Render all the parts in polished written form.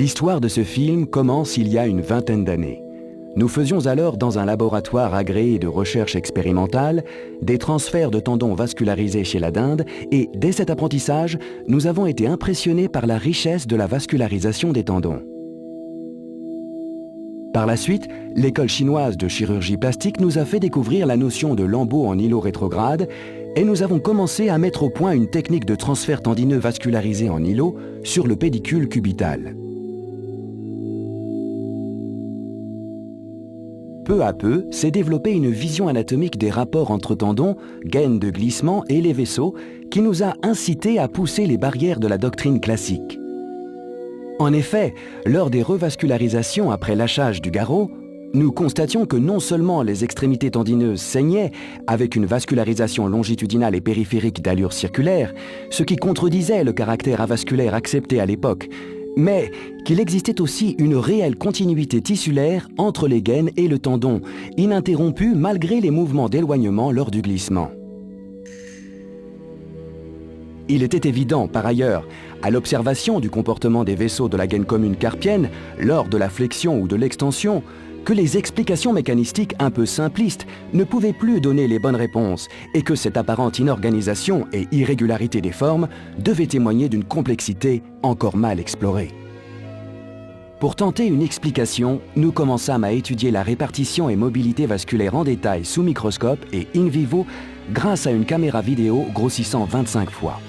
L'histoire de ce film commence il y a une vingtaine d'années. Nous faisions alors dans un laboratoire agréé de recherche expérimentale des transferts de tendons vascularisés chez la dinde et dès cet apprentissage, nous avons été impressionnés par la richesse de la vascularisation des tendons. Par la suite, l'école chinoise de chirurgie plastique nous a fait découvrir la notion de lambeau en îlot rétrograde et nous avons commencé à mettre au point une technique de transfert tendineux vascularisé en îlot sur le pédicule cubital. Peu à peu, s'est développée une vision anatomique des rapports entre tendons, gaines de glissement et les vaisseaux qui nous a incités à pousser les barrières de la doctrine classique. En effet, lors des revascularisations après lâchage du garrot, nous constations que non seulement les extrémités tendineuses saignaient avec une vascularisation longitudinale et périphérique d'allure circulaire, ce qui contredisait le caractère avasculaire accepté à l'époque, mais qu'il existait aussi une réelle continuité tissulaire entre les gaines et le tendon, ininterrompue malgré les mouvements d'éloignement lors du glissement. Il était évident, par ailleurs, à l'observation du comportement des vaisseaux de la gaine commune carpienne lors de la flexion ou de l'extension, que les explications mécanistiques un peu simplistes ne pouvaient plus donner les bonnes réponses et que cette apparente inorganisation et irrégularité des formes devait témoigner d'une complexité encore mal explorée. Pour tenter une explication, nous commençâmes à étudier la répartition et mobilité vasculaire en détail sous microscope et in vivo grâce à une caméra vidéo grossissant 25 fois.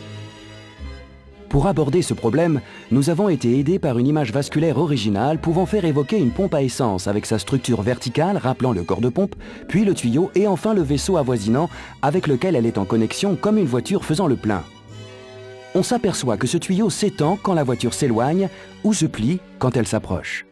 Pour aborder ce problème, nous avons été aidés par une image vasculaire originale pouvant faire évoquer une pompe à essence avec sa structure verticale rappelant le corps de pompe, puis le tuyau et enfin le vaisseau avoisinant avec lequel elle est en connexion comme une voiture faisant le plein. On s'aperçoit que ce tuyau s'étend quand la voiture s'éloigne ou se plie quand elle s'approche.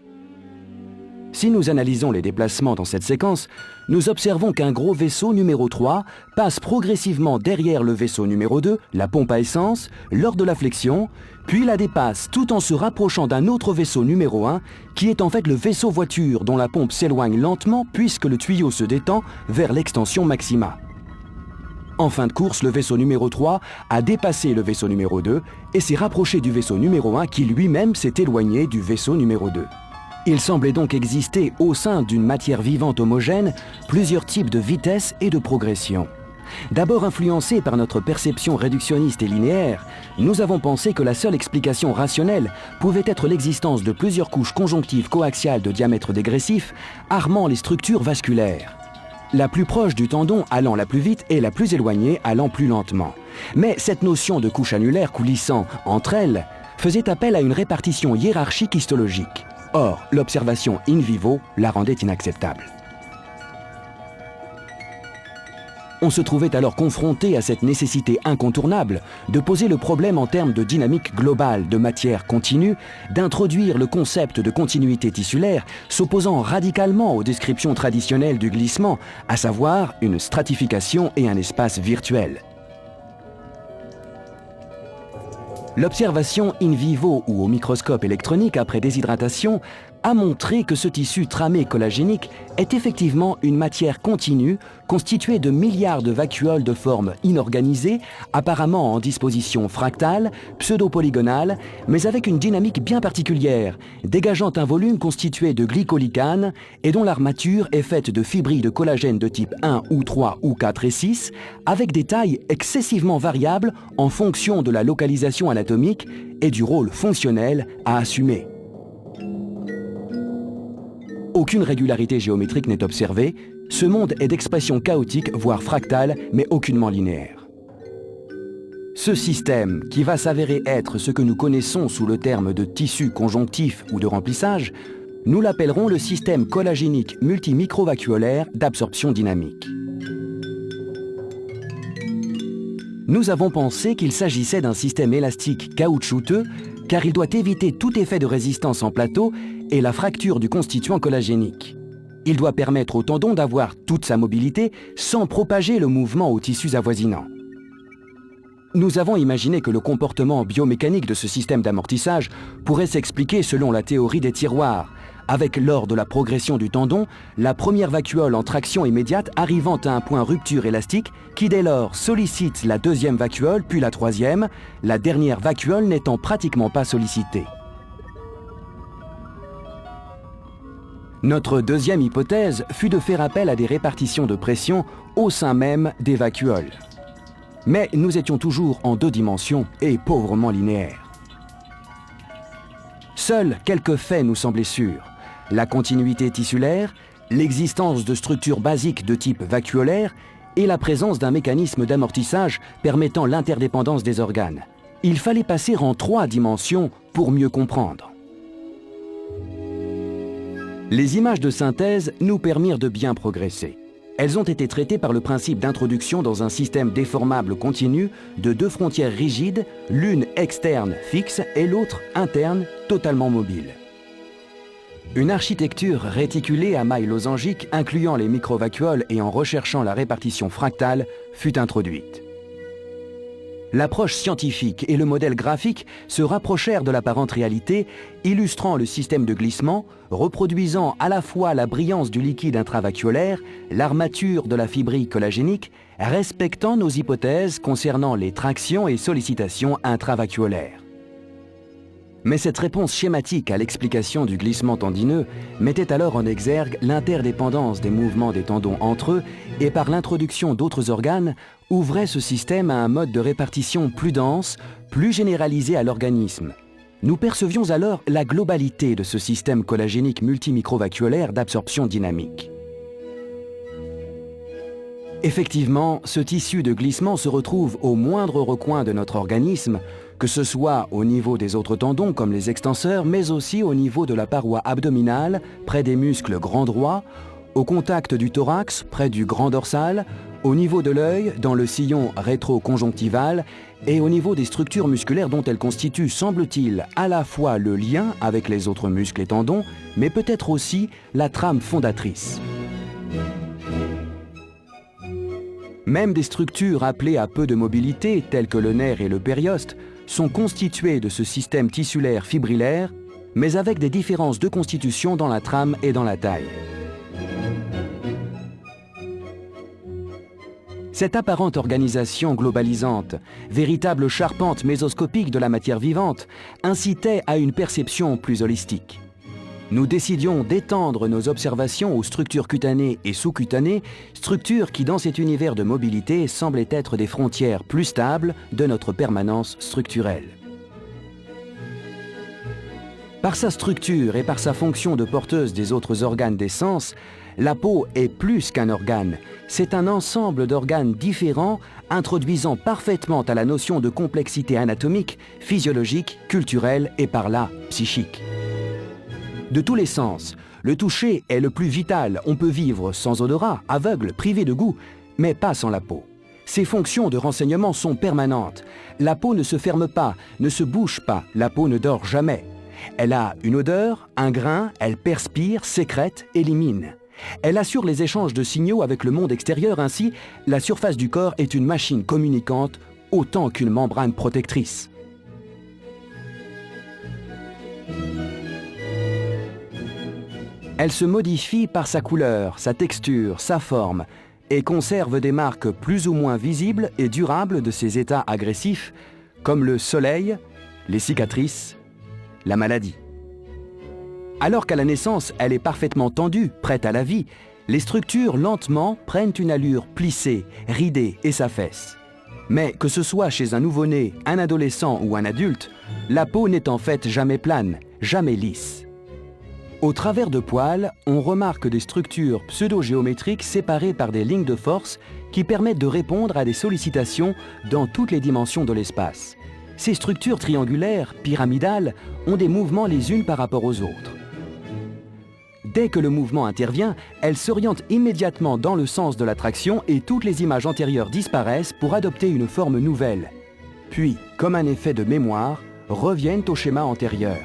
Si nous analysons les déplacements dans cette séquence, nous observons qu'un gros vaisseau numéro 3 passe progressivement derrière le vaisseau numéro 2, la pompe à essence, lors de la flexion, puis la dépasse tout en se rapprochant d'un autre vaisseau numéro 1, qui est en fait le vaisseau voiture dont la pompe s'éloigne lentement puisque le tuyau se détend vers l'extension maxima. En fin de course, le vaisseau numéro 3 a dépassé le vaisseau numéro 2 et s'est rapproché du vaisseau numéro 1 qui lui-même s'est éloigné du vaisseau numéro 2. Il semblait donc exister au sein d'une matière vivante homogène plusieurs types de vitesse et de progression. D'abord influencés par notre perception réductionniste et linéaire, nous avons pensé que la seule explication rationnelle pouvait être l'existence de plusieurs couches conjonctives coaxiales de diamètre dégressif armant les structures vasculaires. La plus proche du tendon allant la plus vite et la plus éloignée allant plus lentement. Mais cette notion de couche annulaire coulissant entre elles faisait appel à une répartition hiérarchique histologique. Or, l'observation in vivo la rendait inacceptable. On se trouvait alors confronté à cette nécessité incontournable de poser le problème en termes de dynamique globale de matière continue, d'introduire le concept de continuité tissulaire s'opposant radicalement aux descriptions traditionnelles du glissement, à savoir une stratification et un espace virtuel. L'observation in vivo ou au microscope électronique après déshydratation a montré que ce tissu tramé collagénique est effectivement une matière continue constituée de milliards de vacuoles de forme inorganisée, apparemment en disposition fractale, pseudo-polygonale, mais avec une dynamique bien particulière, dégageant un volume constitué de glycolycanes et dont l'armature est faite de fibrilles de collagène de type 1 ou 3 ou 4 et 6, avec des tailles excessivement variables en fonction de la localisation anatomique et du rôle fonctionnel à assumer. Aucune régularité géométrique n'est observée, ce monde est d'expression chaotique, voire fractale, mais aucunement linéaire. Ce système, qui va s'avérer être ce que nous connaissons sous le terme de tissu conjonctif ou de remplissage, nous l'appellerons le système collagénique multimicrovacuolaire d'absorption dynamique. Nous avons pensé qu'il s'agissait d'un système élastique caoutchouteux, car il doit éviter tout effet de résistance en plateau et la fracture du constituant collagénique. Il doit permettre au tendon d'avoir toute sa mobilité sans propager le mouvement aux tissus avoisinants. Nous avons imaginé que le comportement biomécanique de ce système d'amortissage pourrait s'expliquer selon la théorie des tiroirs, avec lors de la progression du tendon, la première vacuole en traction immédiate arrivant à un point rupture élastique qui dès lors sollicite la deuxième vacuole puis la troisième, la dernière vacuole n'étant pratiquement pas sollicitée. Notre deuxième hypothèse fut de faire appel à des répartitions de pression au sein même des vacuoles. Mais nous étions toujours en 2 dimensions et pauvrement linéaires. Seuls quelques faits nous semblaient sûrs. La continuité tissulaire, l'existence de structures basiques de type vacuolaire et la présence d'un mécanisme d'amortissage permettant l'interdépendance des organes. Il fallait passer en 3 dimensions pour mieux comprendre. Les images de synthèse nous permirent de bien progresser. Elles ont été traitées par le principe d'introduction dans un système déformable continu de 2 frontières rigides, l'une externe fixe et l'autre interne totalement mobile. Une architecture réticulée à mailles losangiques incluant les microvacuoles et en recherchant la répartition fractale fut introduite. L'approche scientifique et le modèle graphique se rapprochèrent de l'apparente réalité, illustrant le système de glissement, reproduisant à la fois la brillance du liquide intravacuolaire, l'armature de la fibrille collagénique, respectant nos hypothèses concernant les tractions et sollicitations intravacuolaires. Mais cette réponse schématique à l'explication du glissement tendineux mettait alors en exergue l'interdépendance des mouvements des tendons entre eux et par l'introduction d'autres organes, ouvrait ce système à un mode de répartition plus dense, plus généralisé à l'organisme. Nous percevions alors la globalité de ce système collagénique multimicrovacuolaire d'absorption dynamique. Effectivement, ce tissu de glissement se retrouve au moindre recoin de notre organisme, que ce soit au niveau des autres tendons comme les extenseurs, mais aussi au niveau de la paroi abdominale, près des muscles grand droit, au contact du thorax, près du grand dorsal, au niveau de l'œil, dans le sillon rétroconjonctival, et au niveau des structures musculaires dont elles constituent, semble-t-il, à la fois le lien avec les autres muscles et tendons, mais peut-être aussi la trame fondatrice. Même des structures appelées à peu de mobilité, telles que le nerf et le périoste, sont constituées de ce système tissulaire fibrillaire, mais avec des différences de constitution dans la trame et dans la taille. Cette apparente organisation globalisante, véritable charpente mésoscopique de la matière vivante, incitait à une perception plus holistique. Nous décidions d'étendre nos observations aux structures cutanées et sous-cutanées, structures qui, dans cet univers de mobilité, semblaient être des frontières plus stables de notre permanence structurelle. Par sa structure et par sa fonction de porteuse des autres organes des sens, la peau est plus qu'un organe, c'est un ensemble d'organes différents introduisant parfaitement à la notion de complexité anatomique, physiologique, culturelle et par là psychique. De tous les sens, le toucher est le plus vital. On peut vivre sans odorat, aveugle, privé de goût, mais pas sans la peau. Ses fonctions de renseignement sont permanentes. La peau ne se ferme pas, ne se bouge pas, la peau ne dort jamais. Elle a une odeur, un grain, elle perspire, sécrète, élimine. Elle assure les échanges de signaux avec le monde extérieur, ainsi, la surface du corps est une machine communicante autant qu'une membrane protectrice. Elle se modifie par sa couleur, sa texture, sa forme, et conserve des marques plus ou moins visibles et durables de ses états agressifs, comme le soleil, les cicatrices, la maladie. Alors qu'à la naissance, elle est parfaitement tendue, prête à la vie, les structures lentement prennent une allure plissée, ridée et s'affaissent. Mais que ce soit chez un nouveau-né, un adolescent ou un adulte, la peau n'est en fait jamais plane, jamais lisse. Au travers de poils, on remarque des structures pseudo-géométriques séparées par des lignes de force qui permettent de répondre à des sollicitations dans toutes les dimensions de l'espace. Ces structures triangulaires, pyramidales, ont des mouvements les unes par rapport aux autres. Dès que le mouvement intervient, elles s'orientent immédiatement dans le sens de l'attraction et toutes les images antérieures disparaissent pour adopter une forme nouvelle. Puis, comme un effet de mémoire, reviennent au schéma antérieur.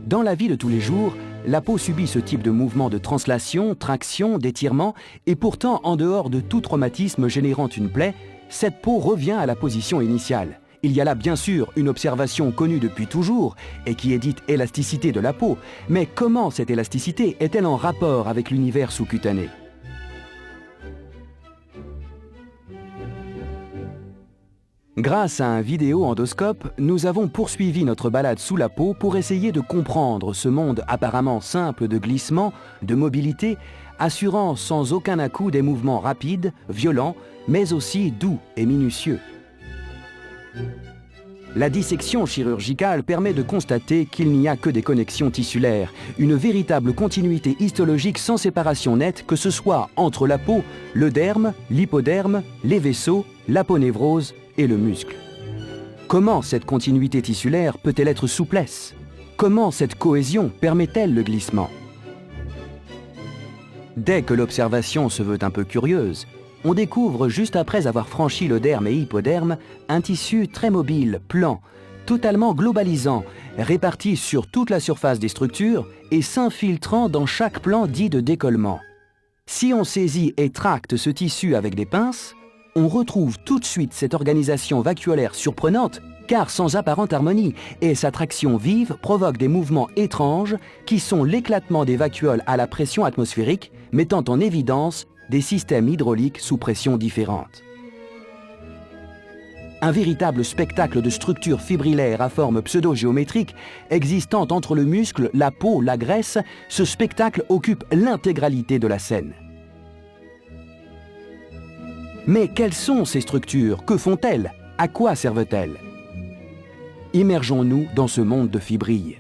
Dans la vie de tous les jours, la peau subit ce type de mouvement de translation, traction, d'étirement, et pourtant, en dehors de tout traumatisme générant une plaie, cette peau revient à la position initiale. Il y a là bien sûr une observation connue depuis toujours et qui est dite élasticité de la peau, mais comment cette élasticité est-elle en rapport avec l'univers sous-cutané ? Grâce à un vidéo-endoscope, nous avons poursuivi notre balade sous la peau pour essayer de comprendre ce monde apparemment simple de glissement, de mobilité, assurant sans aucun à-coup des mouvements rapides, violents, mais aussi doux et minutieux. La dissection chirurgicale permet de constater qu'il n'y a que des connexions tissulaires, une véritable continuité histologique sans séparation nette, que ce soit entre la peau, le derme, l'hypoderme, les vaisseaux, l'aponévrose et le muscle. Comment cette continuité tissulaire peut-elle être souplesse? Comment cette cohésion permet-elle le glissement? Dès que l'observation se veut un peu curieuse, on découvre, juste après avoir franchi le derme et hypoderme, un tissu très mobile, plan, totalement globalisant, réparti sur toute la surface des structures et s'infiltrant dans chaque plan dit de décollement. Si on saisit et tracte ce tissu avec des pinces, on retrouve tout de suite cette organisation vacuolaire surprenante, car sans apparente harmonie, et sa traction vive provoque des mouvements étranges qui sont l'éclatement des vacuoles à la pression atmosphérique, mettant en évidence des systèmes hydrauliques sous pression différente. Un véritable spectacle de structures fibrillaires à forme pseudo-géométrique existant entre le muscle, la peau, la graisse, ce spectacle occupe l'intégralité de la scène. Mais quelles sont ces structures? Que font-elles? À quoi servent-elles? Immergeons-nous dans ce monde de fibrilles.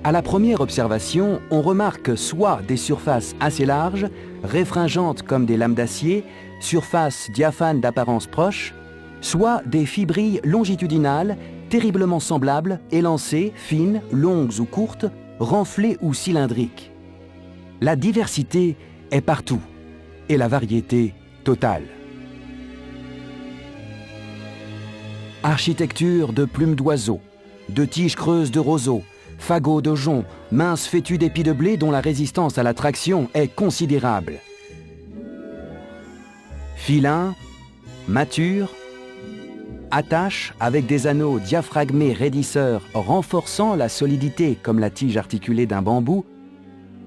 À la première observation, on remarque soit des surfaces assez larges, réfringentes comme des lames d'acier, surfaces diaphanes d'apparence proche, soit des fibrilles longitudinales, terriblement semblables, élancées, fines, longues ou courtes, renflées ou cylindriques. La diversité est partout et la variété totale. Architecture de plumes d'oiseaux, de tiges creuses de roseaux, fagots de joncs, minces fétus d'épis de blé dont la résistance à la traction est considérable. Filins, matures, attaches avec des anneaux diaphragmés raidisseurs renforçant la solidité comme la tige articulée d'un bambou,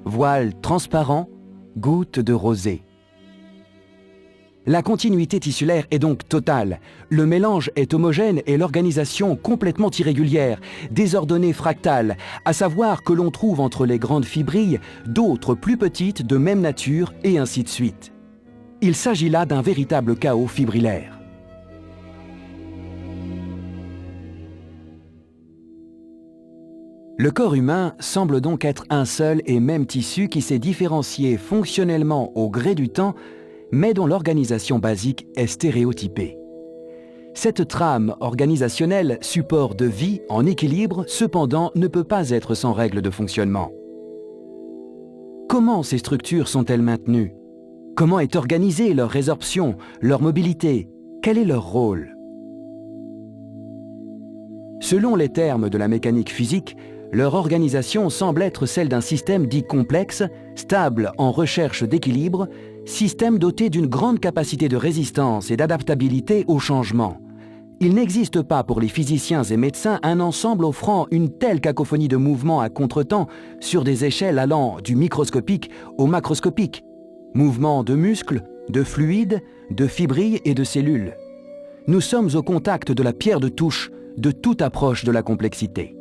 voiles transparents, gouttes de rosée. La continuité tissulaire est donc totale. Le mélange est homogène et l'organisation complètement irrégulière, désordonnée fractale, à savoir que l'on trouve entre les grandes fibrilles d'autres plus petites de même nature et ainsi de suite. Il s'agit là d'un véritable chaos fibrillaire. Le corps humain semble donc être un seul et même tissu qui s'est différencié fonctionnellement au gré du temps, mais dont l'organisation basique est stéréotypée. Cette trame organisationnelle, support de vie en équilibre, cependant, ne peut pas être sans règles de fonctionnement. Comment ces structures sont-elles maintenues? Comment est organisée leur résorption, leur mobilité? Quel est leur rôle? Selon les termes de la mécanique physique, leur organisation semble être celle d'un système dit complexe, stable en recherche d'équilibre, système doté d'une grande capacité de résistance et d'adaptabilité au changement. Il n'existe pas pour les physiciens et médecins un ensemble offrant une telle cacophonie de mouvements à contretemps sur des échelles allant du microscopique au macroscopique. Mouvements de muscles, de fluides, de fibrilles et de cellules. Nous sommes au contact de la pierre de touche de toute approche de la complexité.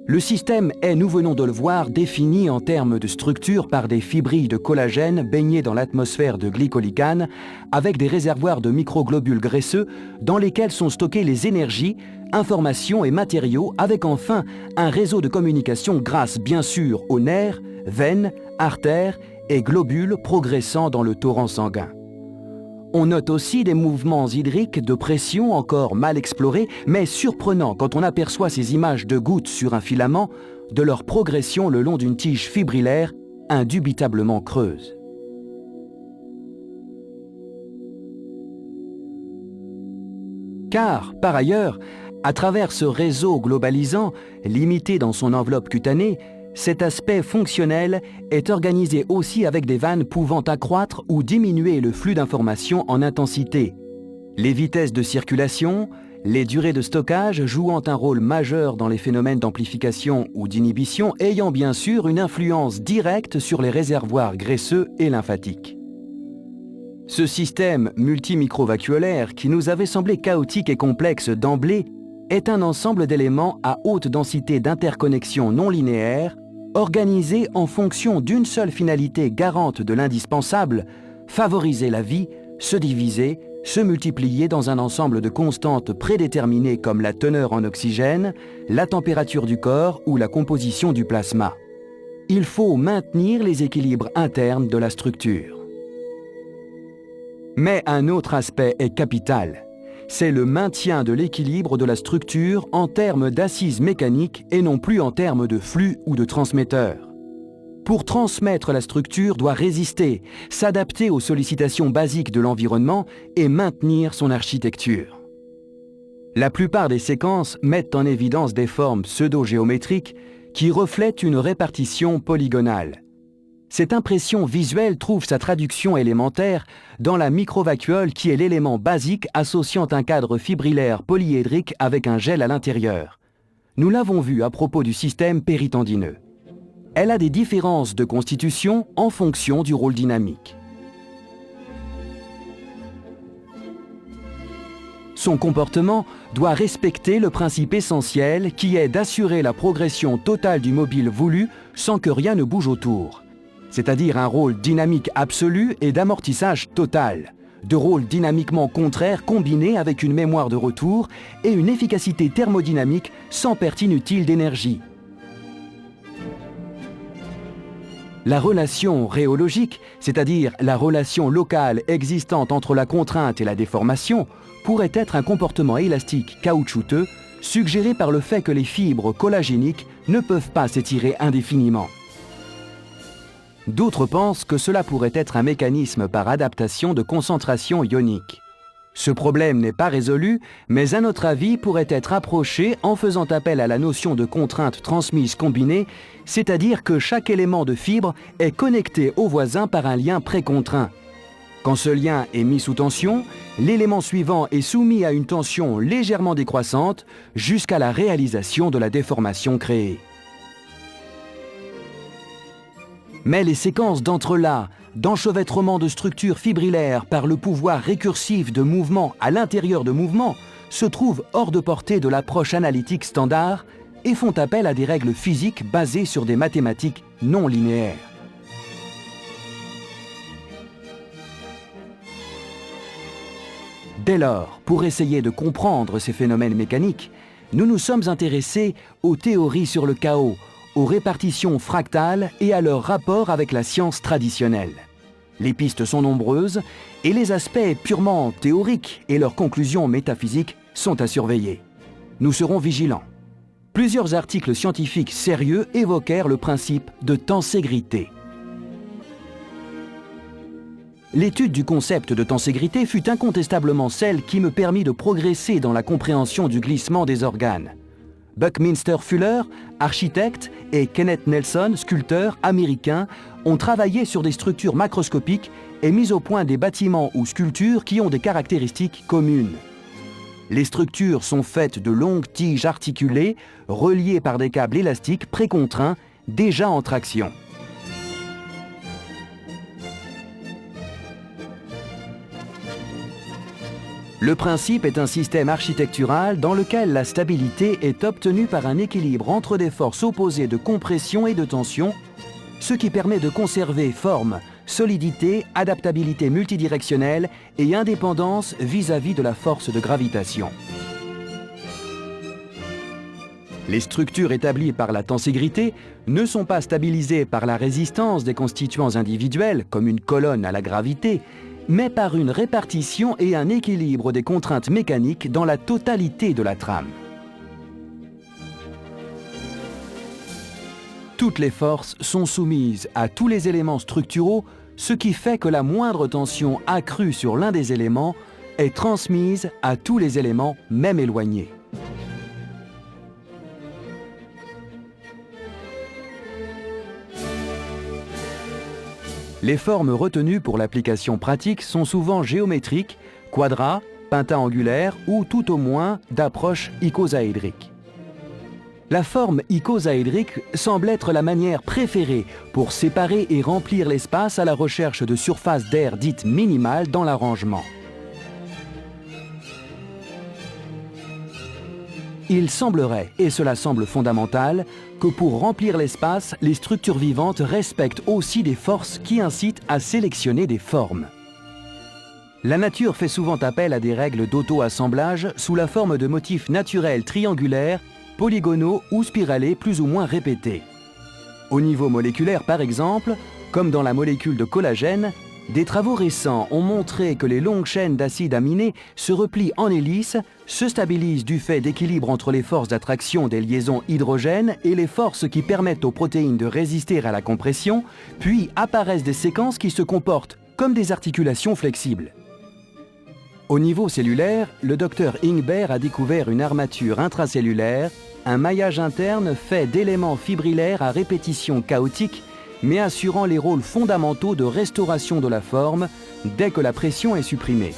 Le système est, nous venons de le voir, défini en termes de structure par des fibrilles de collagène baignées dans l'atmosphère de glycolicane avec des réservoirs de microglobules graisseux dans lesquels sont stockées les énergies, informations et matériaux avec enfin un réseau de communication grâce bien sûr aux nerfs, veines, artères et globules progressant dans le torrent sanguin. On note aussi des mouvements hydriques de pression encore mal explorés, mais surprenants quand on aperçoit ces images de gouttes sur un filament, de leur progression le long d'une tige fibrillaire indubitablement creuse. Car, par ailleurs, à travers ce réseau globalisant, limité dans son enveloppe cutanée, cet aspect fonctionnel est organisé aussi avec des vannes pouvant accroître ou diminuer le flux d'informations en intensité, les vitesses de circulation, les durées de stockage jouant un rôle majeur dans les phénomènes d'amplification ou d'inhibition ayant bien sûr une influence directe sur les réservoirs graisseux et lymphatiques. Ce système multimicrovacuolaire qui nous avait semblé chaotique et complexe d'emblée est un ensemble d'éléments à haute densité d'interconnexion non linéaire, organisés en fonction d'une seule finalité garante de l'indispensable, favoriser la vie, se diviser, se multiplier dans un ensemble de constantes prédéterminées comme la teneur en oxygène, la température du corps ou la composition du plasma. Il faut maintenir les équilibres internes de la structure. Mais un autre aspect est capital. C'est le maintien de l'équilibre de la structure en termes d'assises mécaniques et non plus en termes de flux ou de transmetteurs. Pour transmettre, la structure doit résister, s'adapter aux sollicitations basiques de l'environnement et maintenir son architecture. La plupart des séquences mettent en évidence des formes pseudo-géométriques qui reflètent une répartition polygonale. Cette impression visuelle trouve sa traduction élémentaire dans la microvacuole qui est l'élément basique associant un cadre fibrillaire polyédrique avec un gel à l'intérieur. Nous l'avons vu à propos du système péritendineux. Elle a des différences de constitution en fonction du rôle dynamique. Son comportement doit respecter le principe essentiel qui est d'assurer la progression totale du mobile voulu sans que rien ne bouge autour, c'est-à-dire un rôle dynamique absolu et d'amortissage total, de rôles dynamiquement contraires combinés avec une mémoire de retour et une efficacité thermodynamique sans perte inutile d'énergie. La relation rhéologique, c'est-à-dire la relation locale existante entre la contrainte et la déformation, pourrait être un comportement élastique caoutchouteux suggéré par le fait que les fibres collagéniques ne peuvent pas s'étirer indéfiniment. D'autres pensent que cela pourrait être un mécanisme par adaptation de concentration ionique. Ce problème n'est pas résolu, mais à notre avis pourrait être approché en faisant appel à la notion de contrainte transmise combinée, c'est-à-dire que chaque élément de fibre est connecté au voisin par un lien précontrait. Quand ce lien est mis sous tension, l'élément suivant est soumis à une tension légèrement décroissante jusqu'à la réalisation de la déformation créée. Mais les séquences d'entrelacs, d'enchevêtrement de structures fibrillaires par le pouvoir récursif de mouvements à l'intérieur de mouvements se trouvent hors de portée de l'approche analytique standard et font appel à des règles physiques basées sur des mathématiques non linéaires. Dès lors, pour essayer de comprendre ces phénomènes mécaniques, nous nous sommes intéressés aux théories sur le chaos, aux répartitions fractales et à leur rapport avec la science traditionnelle. Les pistes sont nombreuses et les aspects purement théoriques et leurs conclusions métaphysiques sont à surveiller. Nous serons vigilants. Plusieurs articles scientifiques sérieux évoquèrent le principe de tenségrité. L'étude du concept de tenségrité fut incontestablement celle qui me permit de progresser dans la compréhension du glissement des organes. Buckminster Fuller, architecte, et Kenneth Nelson, sculpteur américain, ont travaillé sur des structures macroscopiques et mis au point des bâtiments ou sculptures qui ont des caractéristiques communes. Les structures sont faites de longues tiges articulées, reliées par des câbles élastiques précontraints, déjà en traction. Le principe est un système architectural dans lequel la stabilité est obtenue par un équilibre entre des forces opposées de compression et de tension, ce qui permet de conserver forme, solidité, adaptabilité multidirectionnelle et indépendance vis-à-vis de la force de gravitation. Les structures établies par la tenségrité ne sont pas stabilisées par la résistance des constituants individuels, comme une colonne à la gravité, mais par une répartition et un équilibre des contraintes mécaniques dans la totalité de la trame. Toutes les forces sont soumises à tous les éléments structuraux, ce qui fait que la moindre tension accrue sur l'un des éléments est transmise à tous les éléments, même éloignés. Les formes retenues pour l'application pratique sont souvent géométriques, quadrats, pentaangulaire ou tout au moins d'approche icosaédrique. La forme icosaédrique semble être la manière préférée pour séparer et remplir l'espace à la recherche de surfaces d'air dites minimales dans l'arrangement. Il semblerait, et cela semble fondamental, que pour remplir l'espace, les structures vivantes respectent aussi des forces qui incitent à sélectionner des formes. La nature fait souvent appel à des règles d'auto-assemblage sous la forme de motifs naturels triangulaires, polygonaux ou spiralés plus ou moins répétés. Au niveau moléculaire par exemple, comme dans la molécule de collagène, des travaux récents ont montré que les longues chaînes d'acides aminés se replient en hélice, se stabilisent du fait d'équilibre entre les forces d'attraction des liaisons hydrogènes et les forces qui permettent aux protéines de résister à la compression, puis apparaissent des séquences qui se comportent comme des articulations flexibles. Au niveau cellulaire, le docteur Ingber a découvert une armature intracellulaire, un maillage interne fait d'éléments fibrillaires à répétition chaotique, mais assurant les rôles fondamentaux de restauration de la forme dès que la pression est supprimée.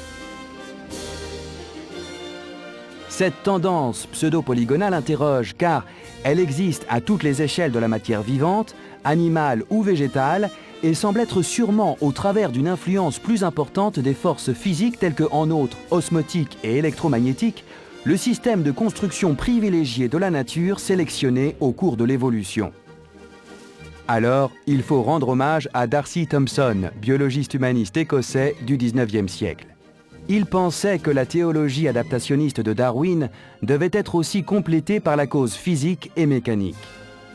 Cette tendance pseudo-polygonale interroge car elle existe à toutes les échelles de la matière vivante, animale ou végétale, et semble être sûrement au travers d'une influence plus importante des forces physiques telles que, en outre, osmotiques et électromagnétiques, le système de construction privilégié de la nature sélectionné au cours de l'évolution. Alors, il faut rendre hommage à D'Arcy Thompson, biologiste humaniste écossais du XIXe siècle. Il pensait que la théologie adaptationniste de Darwin devait être aussi complétée par la cause physique et mécanique.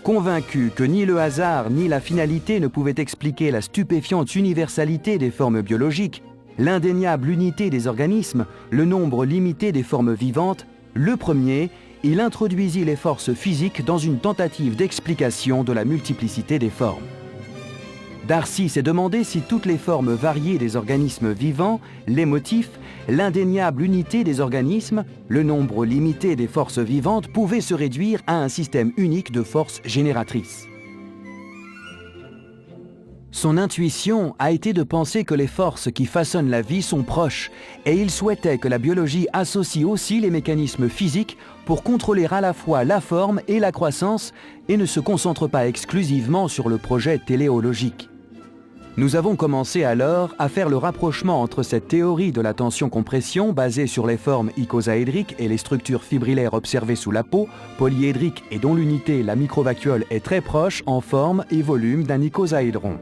Convaincu que ni le hasard ni la finalité ne pouvaient expliquer la stupéfiante universalité des formes biologiques, l'indéniable unité des organismes, le nombre limité des formes vivantes, le premier, il introduisit les forces physiques dans une tentative d'explication de la multiplicité des formes. Darcy s'est demandé si toutes les formes variées des organismes vivants, les motifs, l'indéniable unité des organismes, le nombre limité des forces vivantes pouvaient se réduire à un système unique de forces génératrices. Son intuition a été de penser que les forces qui façonnent la vie sont proches, et il souhaitait que la biologie associe aussi les mécanismes physiques pour contrôler à la fois la forme et la croissance et ne se concentre pas exclusivement sur le projet téléologique. Nous avons commencé alors à faire le rapprochement entre cette théorie de la tension-compression basée sur les formes icosaédriques et les structures fibrillaires observées sous la peau, polyédriques et dont l'unité, la microvacuole, est très proche en forme et volume d'un icosaédron.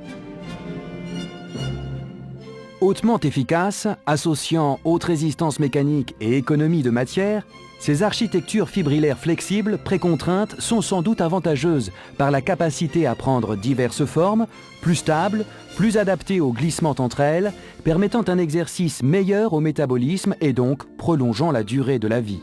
Hautement efficaces, associant haute résistance mécanique et économie de matière, ces architectures fibrillaires flexibles, précontraintes, sont sans doute avantageuses par la capacité à prendre diverses formes, plus stables, plus adaptées au glissement entre elles, permettant un exercice meilleur au métabolisme et donc prolongeant la durée de la vie.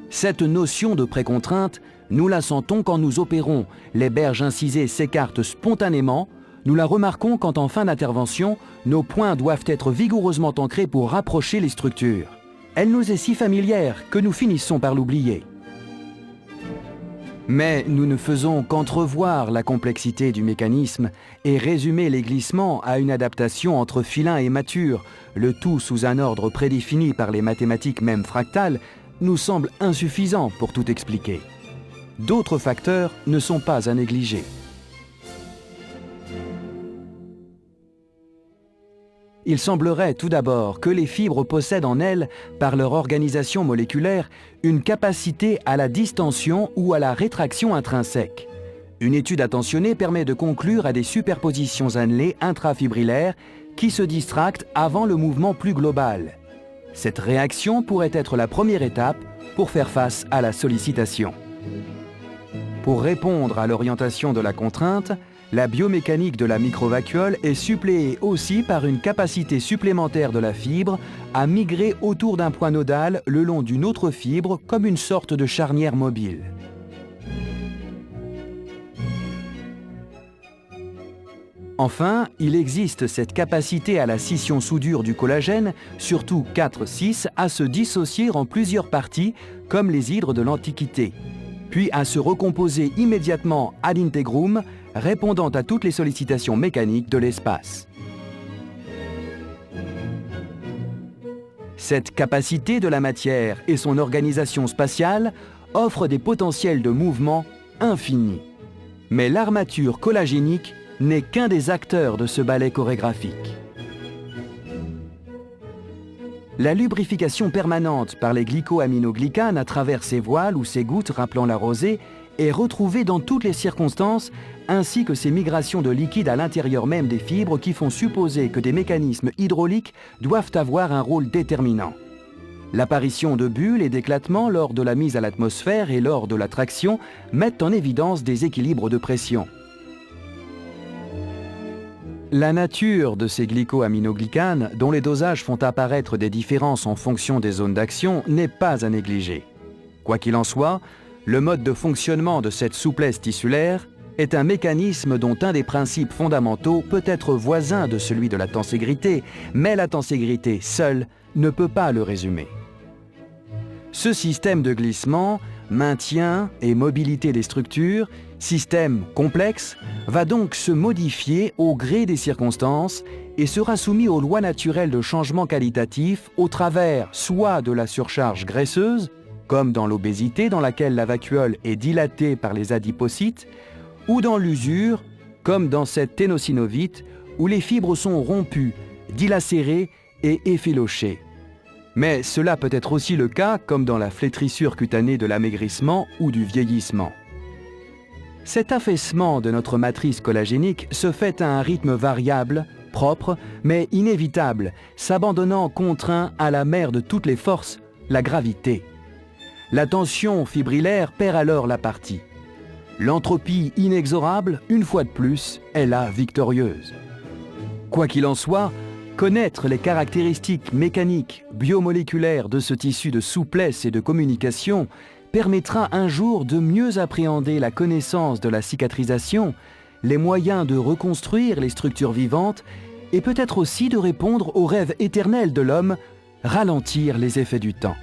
Cette notion de précontrainte, nous la sentons quand nous opérons, les berges incisées s'écartent spontanément. Nous la remarquons quand en fin d'intervention, nos poings doivent être vigoureusement ancrés pour rapprocher les structures. Elle nous est si familière que nous finissons par l'oublier. Mais nous ne faisons qu'entrevoir la complexité du mécanisme et résumer les glissements à une adaptation entre filin et mature, le tout sous un ordre prédéfini par les mathématiques même fractales, nous semble insuffisant pour tout expliquer. D'autres facteurs ne sont pas à négliger. Il semblerait tout d'abord que les fibres possèdent en elles, par leur organisation moléculaire, une capacité à la distension ou à la rétraction intrinsèque. Une étude attentionnée permet de conclure à des superpositions annelées intrafibrillaires qui se distractent avant le mouvement plus global. Cette réaction pourrait être la première étape pour faire face à la sollicitation. Pour répondre à l'orientation de la contrainte, la biomécanique de la microvacuole est suppléée aussi par une capacité supplémentaire de la fibre à migrer autour d'un point nodal le long d'une autre fibre comme une sorte de charnière mobile. Enfin, il existe cette capacité à la scission soudure du collagène, surtout 4-6, à se dissocier en plusieurs parties comme les hydres de l'Antiquité, puis à se recomposer immédiatement ad integrum, répondant à toutes les sollicitations mécaniques de l'espace. Cette capacité de la matière et son organisation spatiale offrent des potentiels de mouvement infinis. Mais l'armature collagénique n'est qu'un des acteurs de ce ballet chorégraphique. La lubrification permanente par les glycoaminoglycanes à travers ces voiles ou ces gouttes rappelant la rosée est retrouvée dans toutes les circonstances, ainsi que ces migrations de liquide à l'intérieur même des fibres qui font supposer que des mécanismes hydrauliques doivent avoir un rôle déterminant. L'apparition de bulles et d'éclatements lors de la mise à l'atmosphère et lors de la traction mettent en évidence des équilibres de pression. La nature de ces glycoaminoglycanes, dont les dosages font apparaître des différences en fonction des zones d'action, n'est pas à négliger. Quoi qu'il en soit, le mode de fonctionnement de cette souplesse tissulaire est un mécanisme dont un des principes fondamentaux peut être voisin de celui de la tenségrité, mais la tenségrité seule ne peut pas le résumer. Ce système de glissement, maintien et mobilité des structures, système complexe, va donc se modifier au gré des circonstances et sera soumis aux lois naturelles de changement qualitatif au travers soit de la surcharge graisseuse, comme dans l'obésité dans laquelle la vacuole est dilatée par les adipocytes, ou dans l'usure, comme dans cette ténosynovite où les fibres sont rompues, dilacérées et effilochées. Mais cela peut être aussi le cas comme dans la flétrissure cutanée de l'amaigrissement ou du vieillissement. Cet affaissement de notre matrice collagénique se fait à un rythme variable, propre, mais inévitable, s'abandonnant contraint à la mère de toutes les forces, la gravité. La tension fibrillaire perd alors la partie. L'entropie inexorable, une fois de plus, est là victorieuse. Quoi qu'il en soit, connaître les caractéristiques mécaniques, biomoléculaires de ce tissu de souplesse et de communication permettra un jour de mieux appréhender la connaissance de la cicatrisation, les moyens de reconstruire les structures vivantes et peut-être aussi de répondre au rêve éternel de l'homme, ralentir les effets du temps.